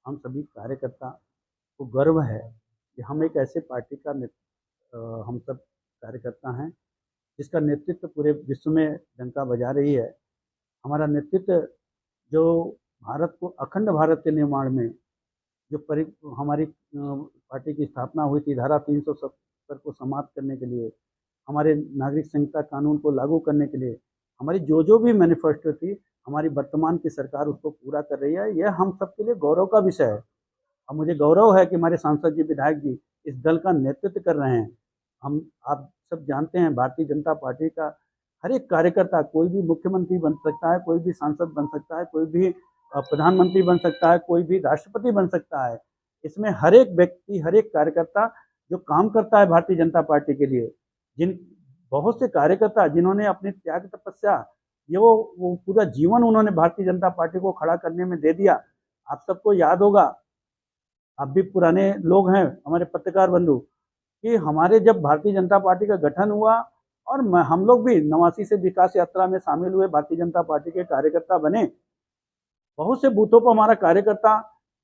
हम सभी कार्यकर्ता को गर्व है कि हम एक ऐसे पार्टी का हम सब कार्यकर्ता हैं जिसका नेतृत्व पूरे विश्व में डंका बजा रही है। हमारा नेतृत्व जो भारत को अखंड भारत के निर्माण में जो हमारी पार्टी की स्थापना हुई थी, धारा 370 को समाप्त करने के लिए, हमारे नागरिक संहिता कानून को लागू करने के लिए, हमारी जो भी मैनिफेस्टो थी, हमारी वर्तमान की सरकार उसको पूरा कर रही है। यह हम सबके लिए गौरव का विषय है। अब मुझे गौरव है कि हमारे सांसद जी, विधायक जी इस दल का नेतृत्व कर रहे हैं। हम आप सब जानते हैं, भारतीय जनता पार्टी का हर एक कार्यकर्ता, कोई भी मुख्यमंत्री बन सकता है, कोई भी सांसद बन सकता है, कोई भी प्रधानमंत्री बन सकता है, कोई भी राष्ट्रपति बन सकता है। इसमें हर एक व्यक्ति, हर एक कार्यकर्ता जो काम करता है भारतीय जनता पार्टी के लिए, जिन बहुत से कार्यकर्ता जिन्होंने अपनी त्याग तपस्या, ये वो पूरा जीवन उन्होंने भारतीय जनता पार्टी को खड़ा करने में दे दिया। आप सबको याद होगा, आप भी पुराने लोग हैं हमारे पत्रकार बंधु, कि हमारे जब भारतीय जनता पार्टी का गठन हुआ और हम लोग भी 89 से विकास यात्रा में शामिल हुए, भारतीय जनता पार्टी के कार्यकर्ता बने। बहुत से बूथों पर हमारा कार्यकर्ता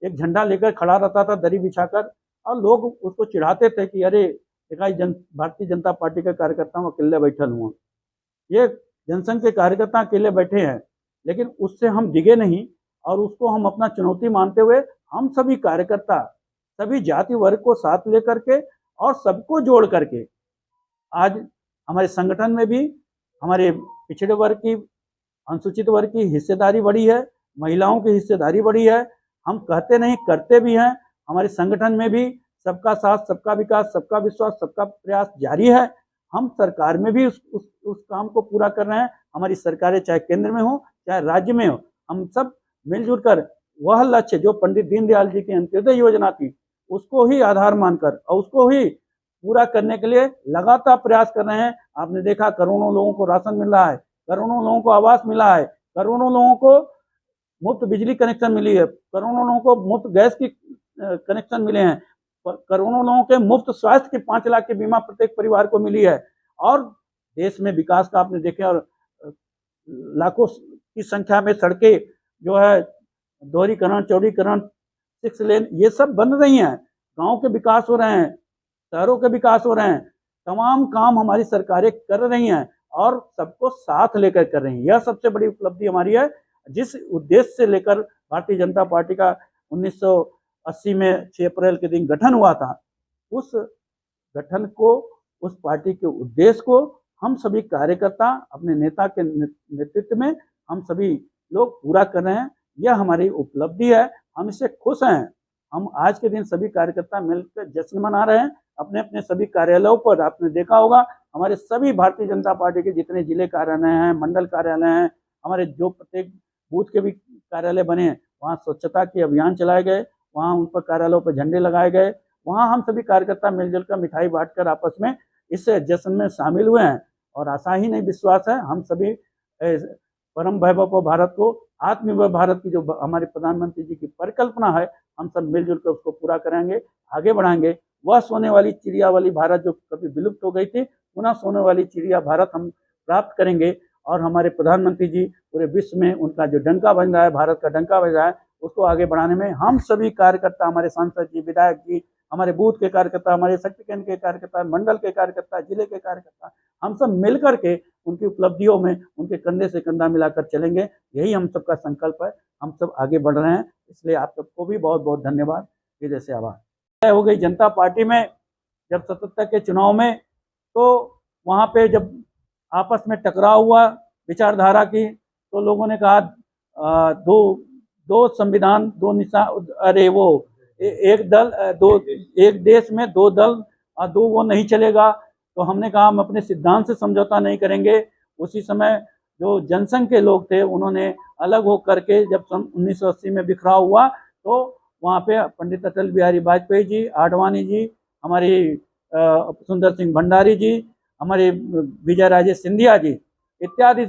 एक झंडा लेकर खड़ा रहता था दरी बिछाकर, और लोग उसको चिढ़ाते थे कि अरे भारतीय जनता पार्टी का कार्यकर्ता हूँ, अकेले बैठल हुआ, ये जनसंघ के कार्यकर्ता अकेले बैठे हैं। लेकिन उससे हम डिगे नहीं और उसको हम अपना चुनौती मानते हुए हम सभी कार्यकर्ता, सभी जाति वर्ग को साथ लेकर के और सबको जोड़ करके आज हमारे संगठन में भी हमारे पिछड़े वर्ग की, अनुसूचित वर्ग की हिस्सेदारी बढ़ी है, महिलाओं की हिस्सेदारी बढ़ी है। हम कहते नहीं, करते भी हैं। हमारे संगठन में भी सबका साथ, सबका विकास, सबका विश्वास, सबका प्रयास जारी है। हम सरकार में भी उस काम को पूरा कर रहे हैं। हमारी सरकारें चाहे केंद्र में हो चाहे राज्य में हो, हम सब मिलजुल कर वह लक्ष्य जो पंडित दीनदयाल जी की अंत्योदय योजना थी, उसको ही आधार मानकर और उसको ही पूरा करने के लिए लगातार प्रयास कर रहे हैं। आपने देखा, करोड़ों लोगों को राशन मिल रहा है, करोड़ों लोगों को आवास मिला है, करोड़ों लोगों को मुफ्त बिजली कनेक्शन मिली है, करोड़ों लोगों को मुफ्त गैस की कनेक्शन मिले हैं, करोड़ों लोगों के मुफ्त स्वास्थ्य के 5 लाख की बीमा प्रत्येक परिवार को मिली है। और देश में विकास का आपने देखे, और लाखों की संख्या में सड़कें जो है दोहरीकरण, चौड़ीकरण, 6 लेन, ये सब बन रही हैं। गांव के विकास हो रहे हैं, शहरों के विकास हो रहे हैं। तमाम काम हमारी सरकारें कर रही हैं और सबको साथ लेकर कर रही हैं। यह सबसे बड़ी उपलब्धि हमारी है। जिस उद्देश्य से लेकर भारतीय जनता पार्टी का 1980 में 6 अप्रैल के दिन गठन हुआ था, उस गठन को, उस पार्टी के उद्देश्य को हम सभी कार्यकर्ता अपने नेता के नेतृत्व में हम सभी लोग पूरा कर रहे हैं। यह हमारी उपलब्धि है, हम इससे खुश हैं। हम आज के दिन सभी कार्यकर्ता मिलकर जश्न मना रहे हैं अपने अपने सभी कार्यालयों पर। आपने देखा होगा, हमारे सभी भारतीय जनता पार्टी के जितने जिले कार्यालय हैं, मंडल कार्यालय हैं, हमारे जो प्रत्येक बूथ के भी कार्यालय बने हैं, वहाँ स्वच्छता के अभियान चलाए गए, वहाँ उन पर कार्यालयों पर झंडे लगाए गए। वहाँ हम सभी कार्यकर्ता मिलजुल कर मिठाई बांटकर आपस में इस जश्न में शामिल हुए हैं। और आशा ही नहीं, विश्वास है, हम सभी परम वैभव भारत को, आत्मनिर्भर भारत की जो हमारे प्रधानमंत्री जी की परिकल्पना है, हम सब मिलजुल कर उसको पूरा करेंगे, आगे बढ़ाएंगे। वह सोने वाली चिड़िया वाली भारत जो कभी विलुप्त हो गई थी, पुनः सोने वाली चिड़िया भारत हम प्राप्त करेंगे। और हमारे प्रधानमंत्री जी पूरे विश्व में उनका जो डंका बज रहा है, भारत का डंका बज रहा है, उसको आगे बढ़ाने में हम सभी कार्यकर्ता, हमारे सांसद जी, विधायक जी, हमारे बूथ के कार्यकर्ता, हमारे शक्ति केंद्र के कार्यकर्ता, मंडल के कार्यकर्ता, जिले के कार्यकर्ता, हम सब मिलकर के उनकी उपलब्धियों में उनके कंधे से कंधा मिलाकर चलेंगे। यही हम सबका संकल्प है। हम सब आगे बढ़ रहे हैं, इसलिए आप सबको भी बहुत बहुत धन्यवाद, हृदय से आभार। हो गई जनता पार्टी में जब 77 के चुनाव में, तो वहाँ पे जब आपस में टकराव हुआ विचारधारा की, तो लोगों ने कहा दो संविधान, दो निशान, अरे वो एक दल, एक देश में 2 दल, 2 वो नहीं चलेगा। तो हमने कहा हम अपने सिद्धांत से समझौता नहीं करेंगे। उसी समय जो जनसंघ के लोग थे, उन्होंने अलग हो करके जब सन 1980 में बिखराव हुआ, तो वहाँ पे पंडित अटल बिहारी वाजपेयी जी, आडवाणी जी, हमारी सुंदर सिंह भंडारी जी, हमारे विजय राजे सिंधिया जी इत्यादि,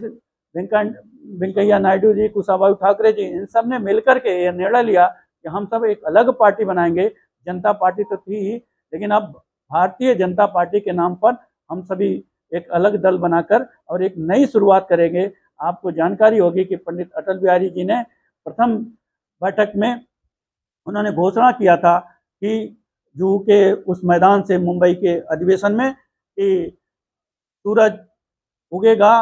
वेंकैया नायडू जी, कुशाभाऊ ठाकरे जी, इन सब ने मिलकर के यह निर्णय लिया कि हम सब एक अलग पार्टी बनाएंगे। जनता पार्टी तो थी ही, लेकिन अब भारतीय जनता पार्टी के नाम पर हम सभी एक अलग दल बनाकर और एक नई शुरुआत करेंगे। आपको जानकारी होगी कि पंडित अटल बिहारी जी ने प्रथम बैठक में उन्होंने घोषणा किया था कि जुहू के उस मैदान से मुंबई के अधिवेशन में कि सूरज उगेगा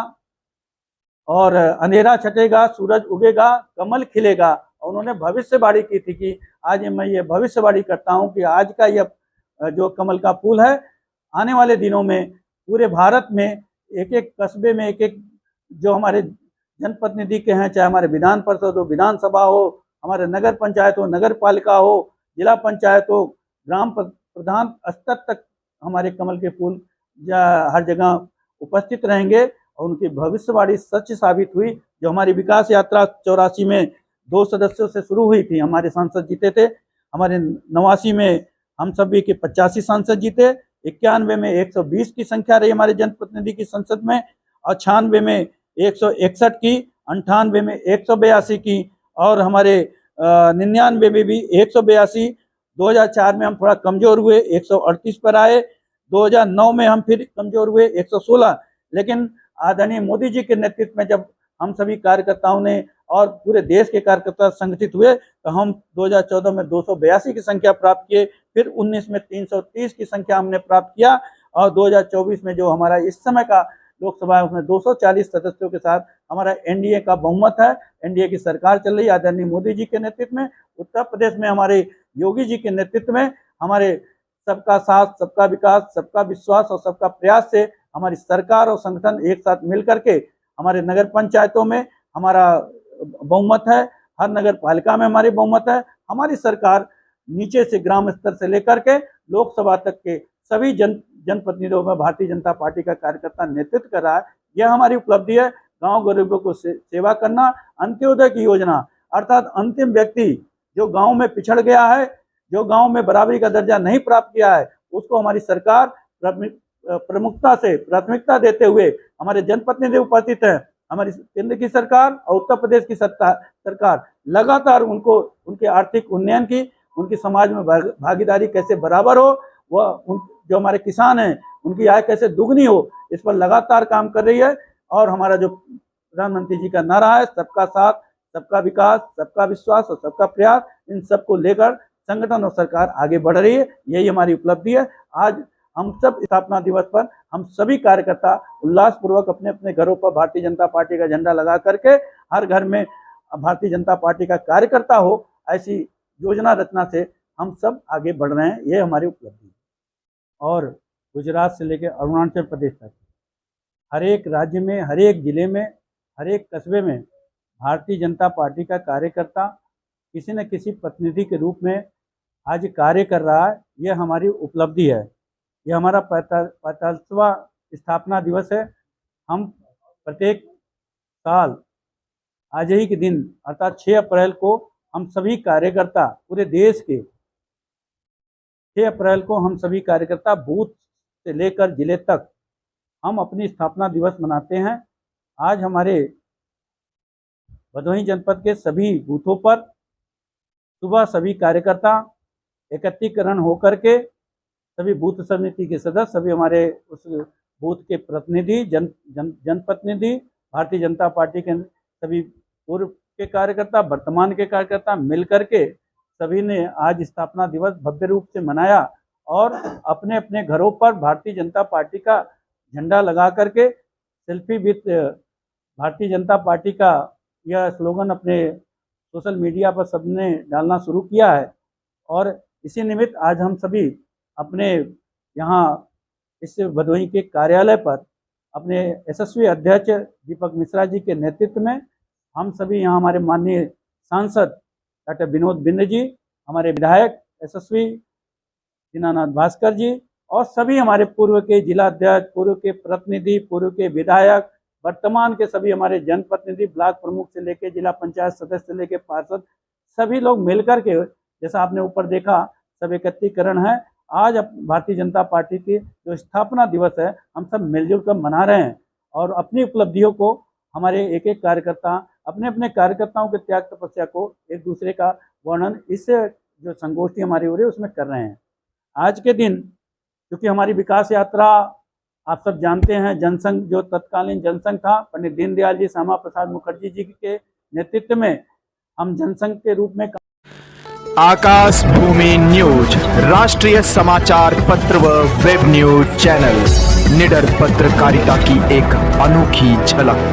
और अंधेरा छटेगा, सूरज उगेगा, कमल खिलेगा। और उन्होंने भविष्यवाणी की थी कि आज मैं ये भविष्यवाणी करता हूँ कि आज का ये जो कमल का फूल है, आने वाले दिनों में पूरे भारत में एक एक कस्बे में एक एक जो हमारे जनप्रतिनिधि के हैं, चाहे हमारे विधान परिषद हो, विधानसभा हो, हमारे नगर पंचायत हो, नगर पालिका हो, जिला पंचायत हो, ग्राम प्रधान स्तर तक हमारे कमल के फूल हर जगह उपस्थित रहेंगे। और उनकी भविष्यवाणी सच साबित हुई। जो हमारी विकास यात्रा 84 में 2 सदस्यों से शुरू हुई थी, हमारे सांसद जीते थे। हमारे 89 में हम सभी के 85 सांसद जीते, 91 में 120 की संख्या रही हमारे जनप्रतिनिधि की संसद में, और 96 में 161 की, 98 में 182 की, और हमारे 99 में भी 182। 2004 में हम थोड़ा कमजोर हुए, 138 पर आए। 2009 में हम फिर कमजोर हुए, 116। लेकिन आदरणीय मोदी जी के नेतृत्व में जब हम सभी कार्यकर्ताओं ने और पूरे देश के कार्यकर्ता संगठित हुए तो हम 2014 में 282 की संख्या प्राप्त किए, फिर 19 में 330 की संख्या हमने प्राप्त किया, और 2024 में जो हमारा इस समय का लोकसभा है उसमें 240 सदस्यों के साथ हमारा एनडीए का बहुमत है। एनडीए की सरकार चल रही है आदरणीय मोदी जी के नेतृत्व में। उत्तर प्रदेश में हमारे योगी जी के नेतृत्व में हमारे सबका साथ, सबका विकास, सबका विश्वास और सबका प्रयास से हमारी सरकार और संगठन एक साथ मिल करके हमारे नगर पंचायतों में हमारा बहुमत है, हर नगर पालिका में हमारी बहुमत है। हमारी सरकार नीचे से ग्राम स्तर से लेकर के लोकसभा तक के सभी जनप्रतिनिधियों में भारतीय जनता पार्टी का कार्यकर्ता नेतृत्व कर रहा है। यह हमारी उपलब्धि है। गांव गरीबों को सेवा करना, अंत्योदय की योजना अर्थात अंतिम व्यक्ति जो गांव में पिछड़ गया है, जो गांव में बराबरी का दर्जा नहीं प्राप्त किया है, उसको हमारी सरकार प्रमुखता से प्राथमिकता देते हुए हमारे जनप्रतिनिधि उपस्थित है। हमारी केंद्र की सरकार और उत्तर प्रदेश की सरकार लगातार उनको उनके आर्थिक उन्नयन की, उनकी समाज में भागीदारी कैसे बराबर हो, वह जो हमारे किसान हैं उनकी आय कैसे दुगनी हो, इस पर लगातार काम कर रही है। और हमारा जो प्रधानमंत्री जी का नारा है, सबका साथ, सबका विकास, सबका विश्वास और सबका प्रयास, इन सबको लेकर संगठन और सरकार आगे बढ़ रही है। यही हमारी उपलब्धि है। आज हम सब स्थापना दिवस पर हम सभी कार्यकर्ता उल्लासपूर्वक अपने अपने घरों पर भारतीय जनता पार्टी का झंडा लगा करके हर घर में भारतीय जनता पार्टी का कार्यकर्ता हो, ऐसी योजना रचना से हम सब आगे बढ़ रहे हैं। ये हमारी उपलब्धि है। और गुजरात से लेकर अरुणाचल प्रदेश तक हर एक राज्य में, हर एक जिले में, हर एक कस्बे में भारतीय जनता पार्टी का कार्यकर्ता किसी न किसी प्रतिनिधि के रूप में आज कार्य कर रहा है। यह हमारी उपलब्धि है। यह हमारा 45वां स्थापना दिवस है। हम प्रत्येक साल आज ही के दिन अर्थात 6 अप्रैल को हम सभी कार्यकर्ता पूरे देश के 6 अप्रैल को हम सभी कार्यकर्ता बूथ से लेकर जिले तक हम अपनी स्थापना दिवस मनाते हैं। आज हमारे भदोही जनपद के सभी बूथों पर सुबह सभी कार्यकर्ता एकत्रीकरण होकर के सभी बूथ समिति के सदस्य, सभी हमारे उस बूथ के प्रतिनिधि, जनप्रतिनिधि, भारतीय जनता पार्टी के सभी पूर्व के कार्यकर्ता, वर्तमान के कार्यकर्ता मिलकर के सभी ने आज स्थापना दिवस भव्य रूप से मनाया और अपने अपने घरों पर भारतीय जनता पार्टी का झंडा लगा करके selfie with Bharatiya Janata party का यह स्लोगन अपने सोशल मीडिया पर सबने डालना शुरू किया है। और इसी निमित्त आज हम सभी अपने यहाँ इस भदोही के कार्यालय पर अपने यशस्वी अध्यक्ष दीपक मिश्रा जी के नेतृत्व में हम सभी यहाँ हमारे माननीय सांसद डॉक्टर विनोद बिंद जी, हमारे विधायक यशस्वी दीनानाथ भास्कर जी और सभी हमारे पूर्व के जिला अध्यक्ष, पूर्व के प्रतिनिधि, पूर्व के विधायक, वर्तमान के सभी हमारे जनप्रतिनिधि, ब्लॉक प्रमुख से लेकर जिला पंचायत सदस्य से लेकर पार्षद, सभी लोग मिलकर के जैसा आपने ऊपर देखा सब एकत्रीकरण है। आज भारतीय जनता पार्टी की जो स्थापना दिवस है हम सब मिलजुल कर मना रहे हैं और अपनी उपलब्धियों को हमारे एक एक कार्यकर्ता अपने अपने कार्यकर्ताओं के त्याग तपस्या को एक दूसरे का वर्णन इस जो संगोष्ठी हमारी हो रही है उसमें कर रहे हैं। आज के दिन क्योंकि हमारी विकास यात्रा आप सब जानते हैं, जनसंघ जो तत्कालीन जनसंघ था पंडित दीनदयाल जी, श्यामा प्रसाद मुखर्जी जी के नेतृत्व में हम जनसंघ के रूप में आकाश भूमि न्यूज, राष्ट्रीय समाचार पत्र व वेब न्यूज चैनल, निडर पत्रकारिता की एक अनोखी झलक।